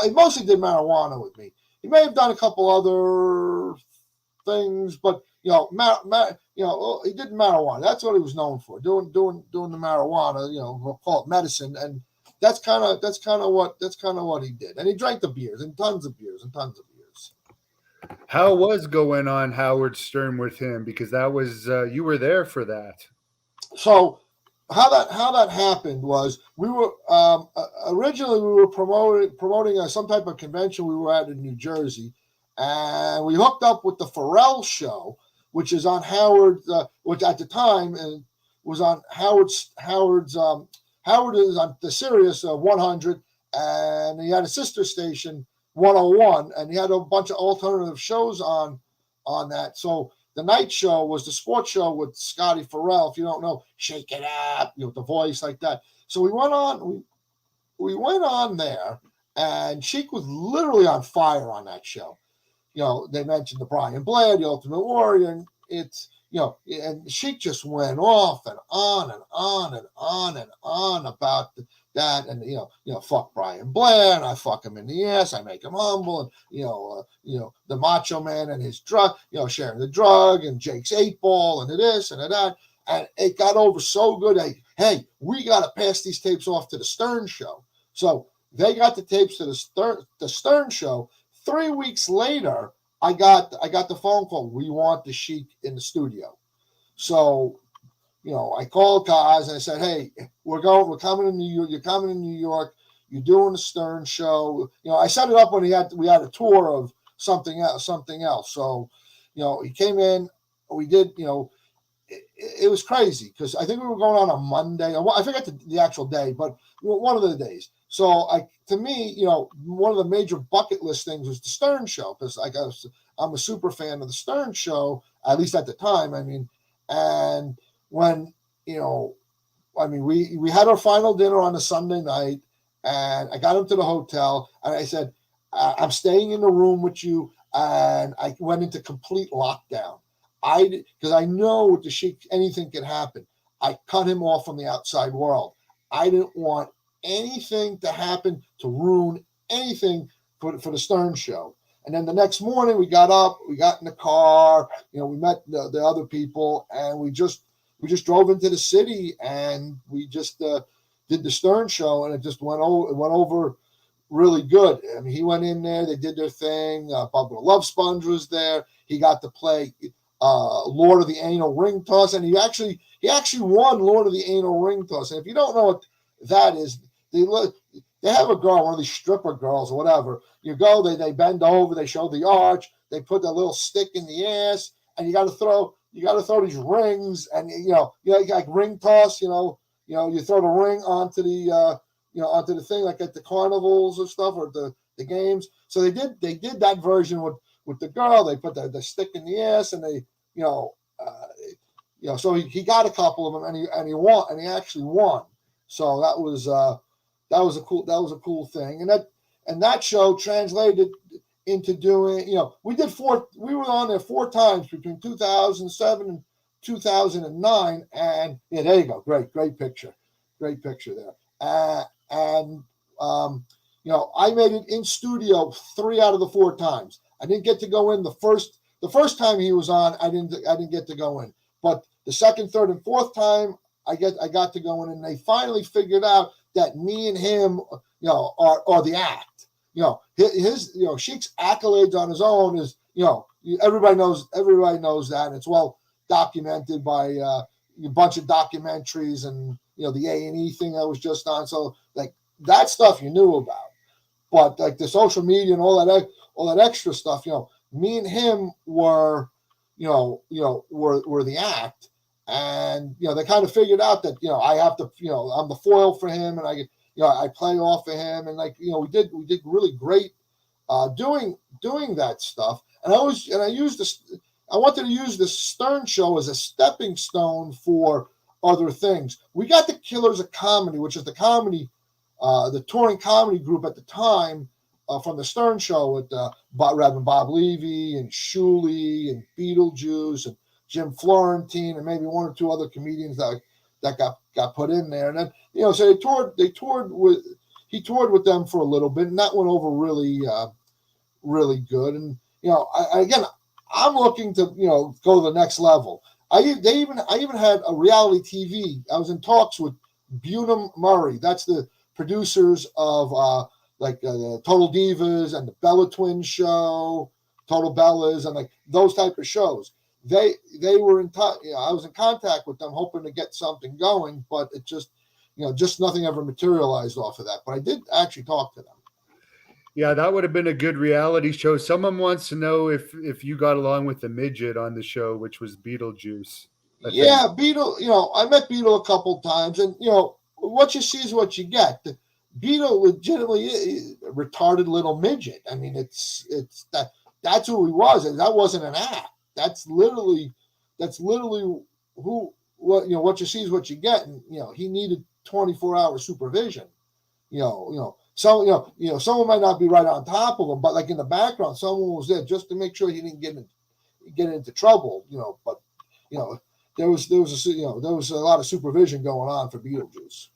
he mostly did marijuana with me. He may have done a couple other things, but he did marijuana. That's what he was known for, doing the marijuana. We'll call it medicine, and that's kind of what he did. And he drank the beers and tons of beers and tons of beers. How was going on Howard Stern with him? Because that was you were there for that. So how that happened was we were originally we were promoting some type of convention we were at in New Jersey, and we hooked up with the Pharrell show, which is on Howard, which at the time was on Howard is on the Sirius 100, and he had a sister station 101, and he had a bunch of alternative shows on that. So the night show was the sports show with Scotty Farrell. If you don't know, Shake It Up, with the voice like that. So we went on. We went on there, and Sheik was literally on fire on that show. They mentioned the Brian Blair, the Ultimate Warrior, and and Sheik just went off and on and on and on and on about that, and fuck Brian Blair, and I fuck him in the ass, I make him humble, and the Macho Man and his drug, sharing the drug, and Jake's 8-ball, and this and that, and it got over so good. Hey, we got to pass these tapes off to the Stern show. So they got the tapes to the Stern show. 3 weeks later, I got the phone call. We want the Sheik in the studio. So, I called Kaz and I said, hey, we're coming to New York. You're coming to New York. You're doing the Stern show. I set it up when we had a tour of something else. So, he came in. We did, it was crazy because I think we were going on a Monday. I forget the actual day, but one of the days. So to me, one of the major bucket list things was the Stern show because I'm a super fan of the Stern show, at least at the time. And when we had our final dinner on a Sunday night, and I got him to the hotel, and I said, I'm staying in the room with you, and I went into complete lockdown. Because I know with the Sheik anything can happen. I cut him off from the outside world. I didn't want anything to happen to ruin anything for the Stern show. And then the next morning we got up, we got in the car, we met the other people, and we just drove into the city, and we just did the Stern show, and it just went over really good. He went in there, they did their thing. Bubba the Love Sponge was there. He got to play Lord of the Anal Ring Toss, and he actually won Lord of the Anal Ring Toss. And if you don't know what that is, they have a girl, one of these stripper girls or whatever. You go, they bend over, they show the arch, they put that little stick in the ass, and you got to throw these rings, and like ring toss, you throw the ring onto the thing like at the carnivals or stuff or the games. So they did that version with the girl. They put the stick in the ass, and they so he got a couple of them, and he won, and he actually won. So that was a cool thing, and that show translated into doing, we were on there 4 times between 2007 and 2009, and there you go, great picture there, and I made it in studio 3 out of the 4 times. I didn't get to go in the first time he was on. I didn't get to go in, but the second, third, and fourth time I got to go in, and they finally figured out that me and him, are the act. His Sheik's accolades on his own is, everybody knows that, and it's well documented by a bunch of documentaries and the A&E thing that was just on. So like that stuff you knew about, but like the social media and all that extra stuff, me and him were the act. And they kind of figured out that I have to I'm the foil for him, and I play off of him, and we did really great doing that stuff. And I wanted to use the Stern show as a stepping stone for other things. We got the Killers of Comedy, which is the touring comedy group at the time from the Stern show with Reverend Bob Levy and Shuley and Beetlejuice and Jim Florentine and maybe 1 or 2 other comedians that got put in there. And then, so they toured with, he toured with them for a little bit, and that went over really good. And again, I'm looking to go to the next level. I even had a reality TV. I was in talks with Bunham Murray. That's the producers of Total Divas and the Bella Twins show, Total Bellas, and like those type of shows. They were in touch. I was in contact with them, hoping to get something going, but it just nothing ever materialized off of that. But I did actually talk to them. Yeah, that would have been a good reality show. Someone wants to know if you got along with the midget on the show, which was Beetlejuice. I think. Yeah, Beetle. I met Beetle a couple times, and what you see is what you get. Beetle legitimately is a retarded little midget. I mean, it's that's who he was, and that wasn't an act. That's literally who what you see is what you get, and he needed 24-hour supervision. Someone might not be right on top of him, but like in the background, someone was there just to make sure he didn't get into trouble. But there was a lot of supervision going on for Beetlejuice.